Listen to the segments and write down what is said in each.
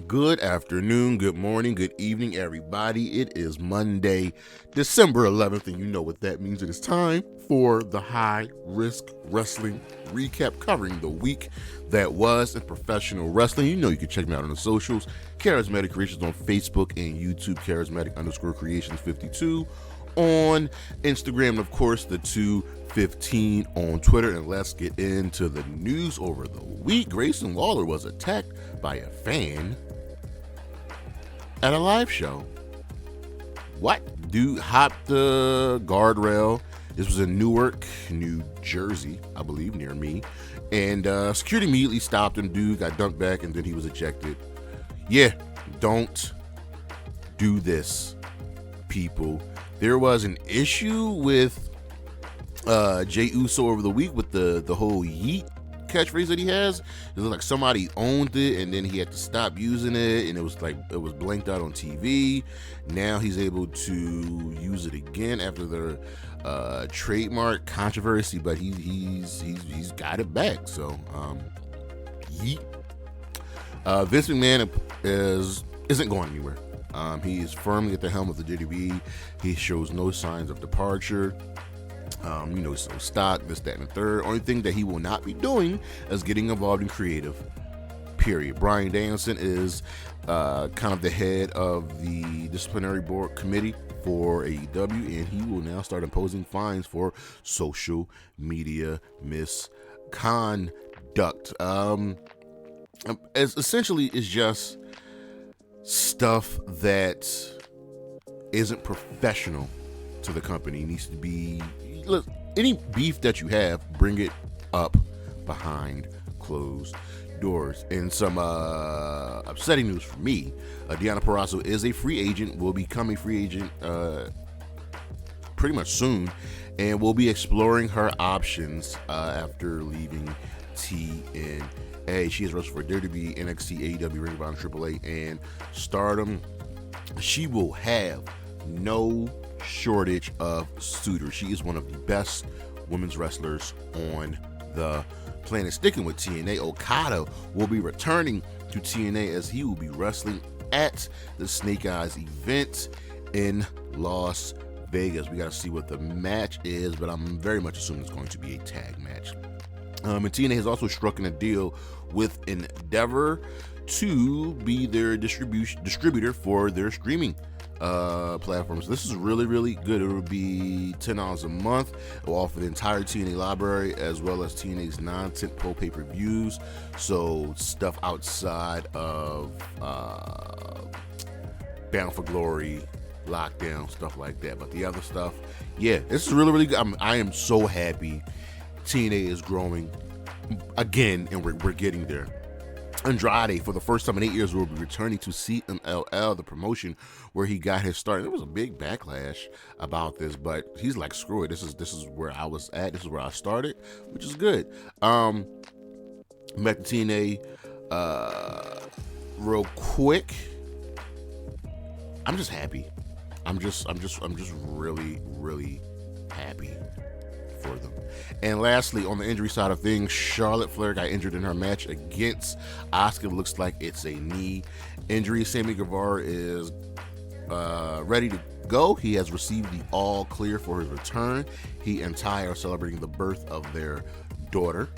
Good afternoon, good morning, good evening, everybody. It is Monday, December 11th, and you know what that means. It is time for the High Risk Wrestling Recap, covering the week that was in professional wrestling. You know you can check me out on the socials, Charismatic Creations on Facebook and YouTube, Charismatic_Creations52 on Instagram, and of course the 215 on Twitter. And let's get into the news over the week. Grayson Waller was attacked by a fan at a live show. What? Dude hopped the guardrail. This was in Newark, New Jersey, I believe, near me. And security immediately stopped him. Dude got dunked back, and then he was ejected. Yeah, don't do this, people. There was an issue with Jey Uso over the week with the whole yeet catchphrase that he has. It was like somebody owned it and then he had to stop using it, and it was blanked out on TV. Now he's able to use it again after the trademark controversy, but he's got it back. So yeet. Vince McMahon isn't going anywhere. He is firmly at the helm of the WWE. He shows no signs of departure. So stock, this, that, and the third. Only thing that he will not be doing is getting involved in creative, period. Bryan Danielson is kind of the head of the disciplinary board committee for AEW, and he will now start imposing fines for social media misconduct. Essentially, it's just stuff that isn't professional to the company. It needs to be, look, any beef that you have, bring it up behind closed doors. And some upsetting news for me, Deonna Purrazzo is a free agent, will become a free agent pretty much soon, and will be exploring her options after leaving TNA. She has wrestled for WWE, NXT, AEW, Ring of Honor, AAA, and Stardom. She will have no shortage of suitors. She is one of the best women's wrestlers on the planet. Sticking with TNA, Okada will be returning to TNA as he will be wrestling at the Snake Eyes event in Las Vegas. We got to see what the match is, but I'm very much assuming it's going to be a tag match. And TNA has also struck in a deal with Endeavor to be their distributor for their streaming platforms. This is really, really good. It will be $10 a month. It will offer the entire TNA library as well as TNA's non-tentpole pay-per-views. So stuff outside of Bound for Glory, Lockdown, stuff like that. But the other stuff, yeah, this is really, really good. I am so happy TNA is growing again, and we're getting there. Andrade, for the first time in 8 years, will be returning to CMLL, the promotion where he got his start. And there was a big backlash about this, but he's like, screw it. This is where I was at. This is where I started, which is good. Back to TNA, real quick. I'm just happy. I'm just really, really happy for them. And lastly, on the injury side of things, Charlotte Flair got injured in her match against Asuka. Looks like it's a knee injury. Sammy Guevara is ready to go. He has received the all clear for his return. He and Ty are celebrating the birth of their daughter.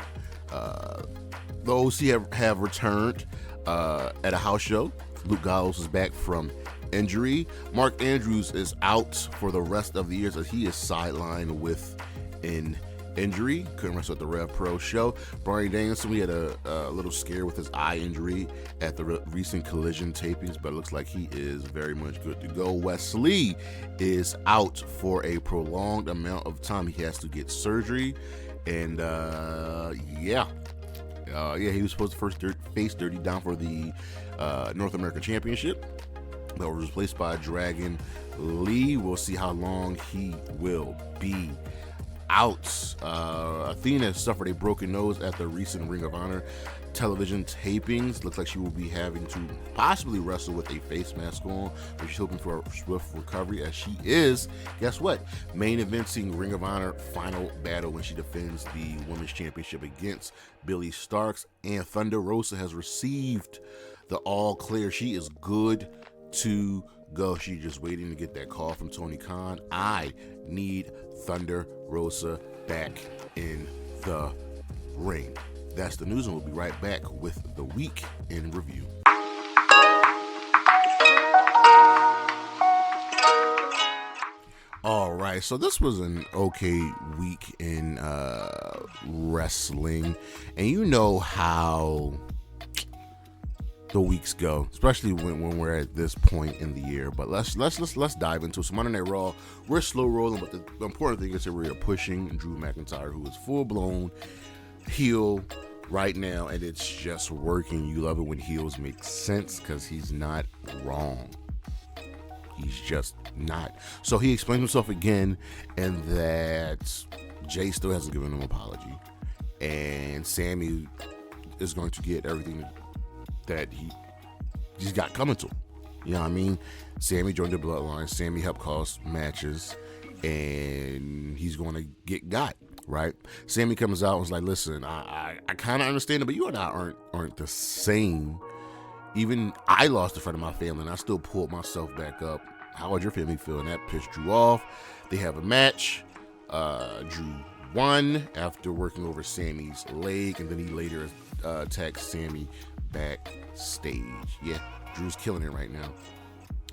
Those who have returned at a house show. Luke Gallows is back from injury. Mark Andrews is out for the rest of the year as he is sidelined with an injury. Couldn't wrestle at the Rev Pro show. Bryan Danielson, we had a little scare with his eye injury at the recent Collision tapings, but it looks like he is very much good to go. Wesley is out for a prolonged amount of time. He has to get surgery, and he was supposed to first face Dirty Down for the North American Championship. That was replaced by Dragon Lee. We'll see how long he will be out. Athena suffered a broken nose at the recent Ring of Honor television tapings. Looks like she will be having to possibly wrestle with a face mask on, but she's hoping for a swift recovery as she is, guess what, main eventing Ring of Honor final battle when she defends the women's championship against Billy Starks. And Thunder Rosa has received the all clear. She is good to go. She's just waiting to get that call from Tony Khan. I need Thunder Rosa back in the ring. That's the news, and we'll be right back with the week in review. All right, so this was an okay week in wrestling, and you know how the weeks go, especially when we're at this point in the year. But let's dive into it. So Monday Night Raw, we're slow rolling, but the important thing is that we are pushing Drew McIntyre, who is full blown heel right now, and it's just working. You love it when heels make sense because he's not wrong. He's just not. So he explained himself again, and that Jay still hasn't given him an apology, and Sami is going to get everything that he's got coming to him. You know what I mean? Sami joined the bloodline. Sami helped cause matches, and he's going to get got, right? Sami comes out and was like, listen, I kind of understand it, but you and I aren't the same. Even I lost a friend of my family, and I still pulled myself back up. How would your family feel? And that pissed Drew off. They have a match. Drew won after working over Sami's leg, and then he later attacked Sami backstage. Yeah, Drew's killing it right now.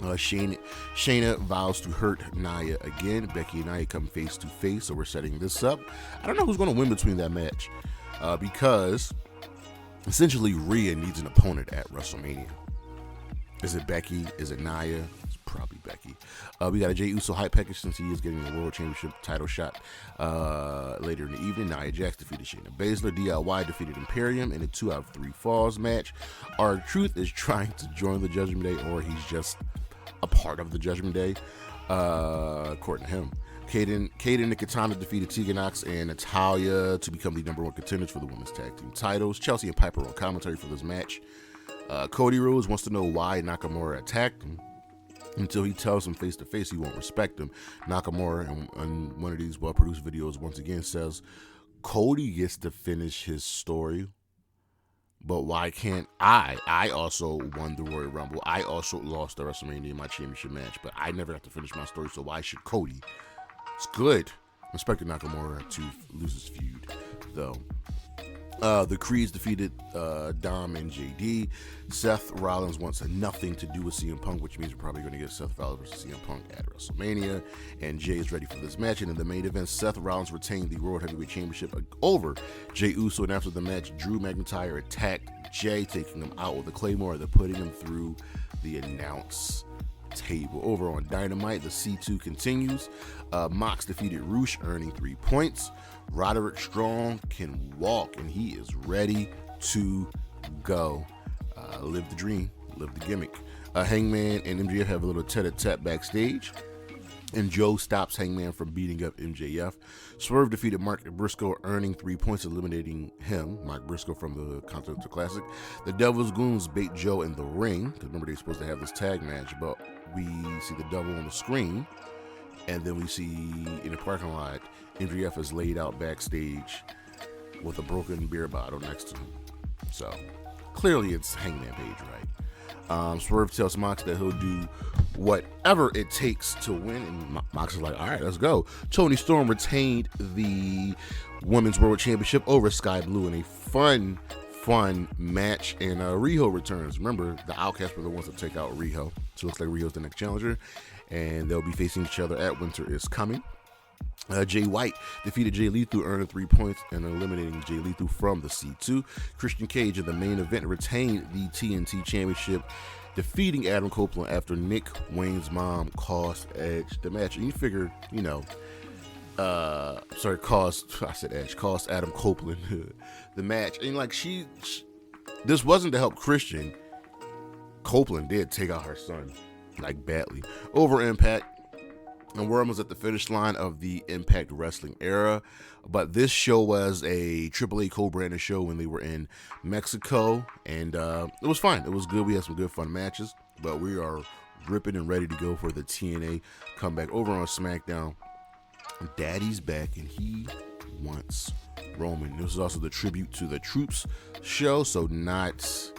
Shayna vows to hurt Nia again. Becky and Nia come face to face, so we're setting this up. I don't know who's going to win between that match, because essentially Rhea needs an opponent at WrestleMania. Is it Becky? Is it Nia? It's probably Becky. We got a Jey Uso hype package since he is getting the World Championship title shot later in the evening. Nia Jax defeated Shayna Baszler. DIY defeated Imperium in a 2 out of 3 falls match. R-Truth is trying to join the Judgment Day, or he's just a part of the Judgment Day, according to him. Kaden and Katana defeated Tegan Nox and Natalya to become the #1 contenders for the women's tag team titles. Chelsea and Piper on commentary for this match. Cody Rhodes wants to know why Nakamura attacked him. Until he tells him face to face, he won't respect him. Nakamura, on one of these well-produced videos, once again says Cody gets to finish his story, but why can't I? I also won the Royal Rumble. I also lost the WrestleMania in my championship match, but I never got to finish my story, so why should Cody? It's good. I'm expecting Nakamura to lose his feud, though. The Creeds defeated Dom and JD. Seth Rollins wants nothing to do with CM Punk, which means we're probably going to get Seth Rollins versus CM Punk at WrestleMania. And Jay is ready for this match. And in the main event, Seth Rollins retained the World Heavyweight Championship over Jey Uso. And after the match, Drew McIntyre attacked Jay, taking him out with a Claymore, then putting him through the announce table. Over on Dynamite, the C2 continues. Mox defeated Roosh, earning 3 points. Roderick Strong can walk, and he is ready to go. Live the dream, live the gimmick. Hangman and MJF have a little tete-a-tete backstage, and Joe stops Hangman from beating up MJF. Swerve defeated Mark Briscoe, earning 3 points, eliminating him, Mark Briscoe, from the Continental Classic. The Devil's Goons bait Joe in the ring, because remember they're supposed to have this tag match, but we see the Devil on the screen, and then we see in the parking lot, MJF is laid out backstage with a broken beer bottle next to him. So clearly it's Hangman Page, right? Swerve tells Mox that he'll do whatever it takes to win, and Mox is like, all right, let's go. Toni Storm retained the Women's World Championship over Skye Blue in a fun match, and Riho returns. Remember, the Outcasts were the ones to take out Riho, so it looks like Riho's the next challenger, and they'll be facing each other at Winter is Coming. Jay White defeated Jay Lethal, earning 3 points and eliminating Jay Lethal from the C2. Christian Cage in the main event retained the TNT Championship, defeating Adam Copeland after Nick Wayne's mom cost Edge the match. And you figure, cost Adam Copeland the match. And like this wasn't to help Christian. Copeland did take out her son, like badly. Over Impact, and Worm was at the finish line of the Impact Wrestling era, but this show was a AAA co-branded show when they were in Mexico, and it was fine. It was good. We had some good fun matches, but we are ripping and ready to go for the TNA comeback. Over on SmackDown, Daddy's back, and he wants Roman. This was also the Tribute to the Troops show, so not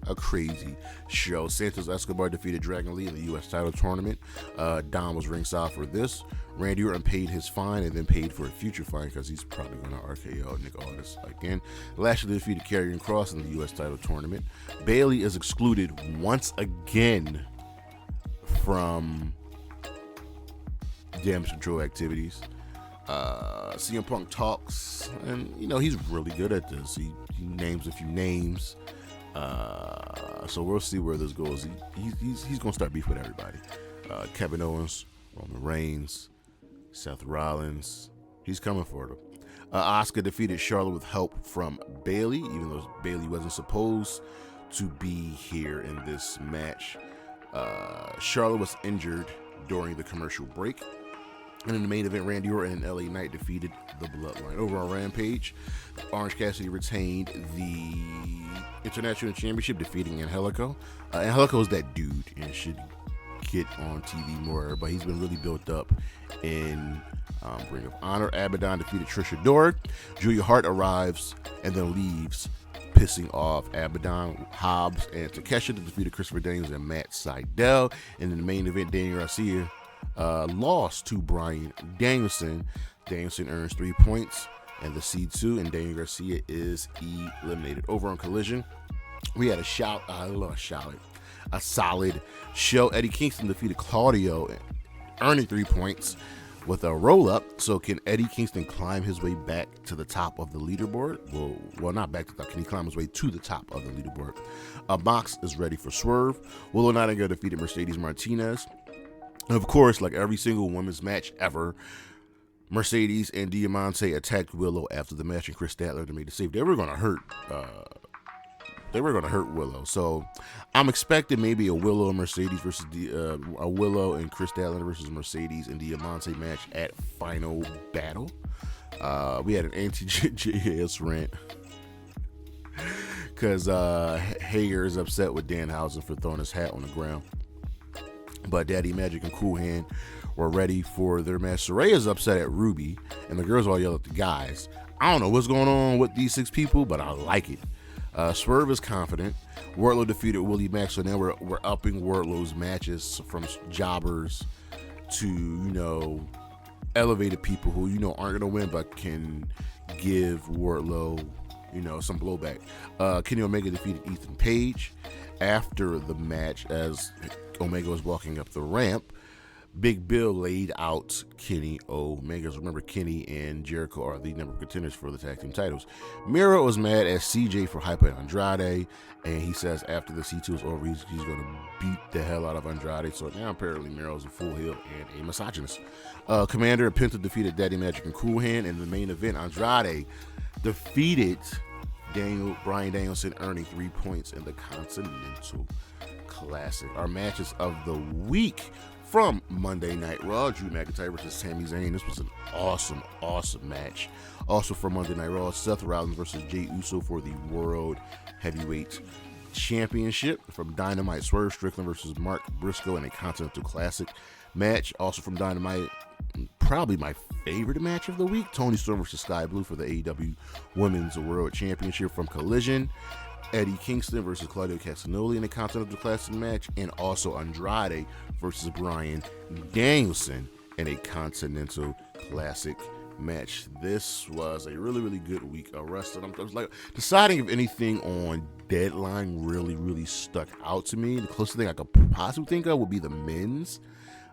a crazy show. Santos Escobar defeated Dragon Lee in the U.S. title tournament. Dom was ringside for this. Randy Orton paid his fine and then paid for a future fine because he's probably going to RKO Nick Aldis again. Lashley defeated Karrion Kross in the U.S. title tournament. Bayley is excluded once again from damage control activities. CM Punk talks, and he's really good at this. He names a few names, so we'll see where this goes. He's gonna start beef with everybody. Kevin Owens, Roman Reigns, Seth Rollins, he's coming for them. Asuka defeated Charlotte with help from Bayley, even though Bayley wasn't supposed to be here in this match. Charlotte was injured during the commercial break. And in the main event, Randy Orton and LA Knight defeated the Bloodline. Over on Rampage, Orange Cassidy retained the International Championship, defeating Angelico. Angelico is that dude and should get on TV more, but he's been really built up in Ring of Honor. Abaddon defeated Trish Adora. Julia Hart arrives and then leaves, pissing off Abaddon, Hobbs, and Takeshita defeated Christopher Daniels and Matt Sydal. And in the main event, Daniel Garcia lost to Bryan Danielson. Danielson earns 3 points and the C2, and Daniel Garcia is eliminated. Over on Collision, we had a solid show. Eddie Kingston defeated Claudio, earning 3 points with a roll-up. So can Eddie Kingston climb his way back to the top of the leaderboard? Well, not back to the top. Can he climb his way to the top of the leaderboard? Mox is ready for Swerve. Willow Nightingale defeated Mercedes Martinez. And of course, like every single women's match ever, Mercedes and Diamante attacked Willow after the match, and Chris Statler made the save. They were going to hurt Willow. So I'm expecting maybe a Willow and Mercedes versus a Willow and Chris Statler versus Mercedes and Diamante match at Final Battle. We had an anti-JS rant because Hager is upset with Danhausen for throwing his hat on the ground. But Daddy Magic and Cool Hand were ready for their match. Soraya's upset at Ruby, and the girls all yell at the guys. I don't know what's going on with these 6 people, but I like it. Swerve is confident. Wardlow defeated Willie Mack, so now we're upping Wardlow's matches from jobbers to, elevated people who, aren't going to win but can give Wardlow, some blowback. Kenny Omega defeated Ethan Page. After the match, as Omega was walking up the ramp, Big Bill laid out Kenny Omega. Remember, Kenny and Jericho are the number of contenders for the tag team titles. Miro was mad at CJ for hyping Andrade, and he says after the C2 is over, he's going to beat the hell out of Andrade. So now apparently Miro's a full heel and a misogynist. Commander and Penta defeated Daddy Magic and Cool Hand. In the main event, Andrade defeated Bryan Danielson, earning 3 points in the Continental Classic. Our matches of the week from Monday Night Raw: Drew McIntyre versus Sami Zayn. This was an awesome match. Also from Monday Night Raw, Seth Rollins versus Jey Uso for the World Heavyweight Championship. From Dynamite, Swerve Strickland versus Mark Briscoe in a Continental Classic match. Also from Dynamite, probably my favorite match of the week, Toni Storm versus Skye Blue for the AEW Women's World Championship. From Collision, Eddie Kingston versus Claudio Castagnoli in a Continental Classic match, and also Andrade versus Bryan Danielson in a Continental Classic match. This was a really, really good week of wrestling. I was like deciding if anything on Deadline really stuck out to me. The closest thing I could possibly think of would be the men's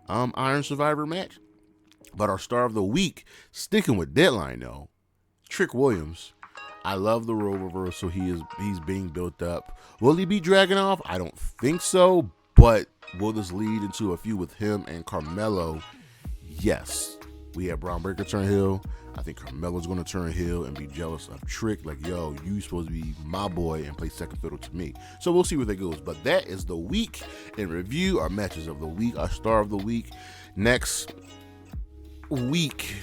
Iron Survivor match. But our star of the week, sticking with Deadline though, Trick Williams. I love the role reversal. He's being built up. Will he be Dragunov? I don't think so. But will this lead into a feud with him and Carmelo? Yes. We had Braun Breaker turn heel. I think Carmelo's going to turn heel and be jealous of Trick. Like, yo, you supposed to be my boy and play second fiddle to me. So we'll see where that goes. But that is the week in review. Our matches of the week. Our star of the week. Next week,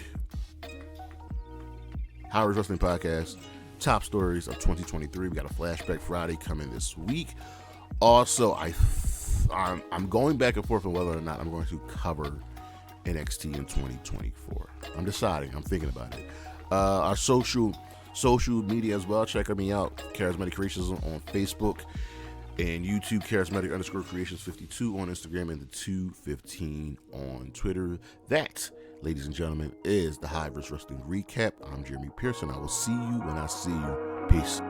Howard's Wrestling Podcast. Top stories of 2023. We got a Flashback Friday coming this week. Also, I'm going back and forth on whether or not I'm going to cover NXT in 2024. I'm deciding. I'm thinking about it. Our social media as well. Check me out. Charismatic Creations on Facebook. And YouTube, Charismatic_Creations52 on Instagram and the 215 on Twitter. That, ladies and gentlemen, is the High vs. Wrestling Recap. I'm Jeremy Pearson. I will see you when I see you. Peace.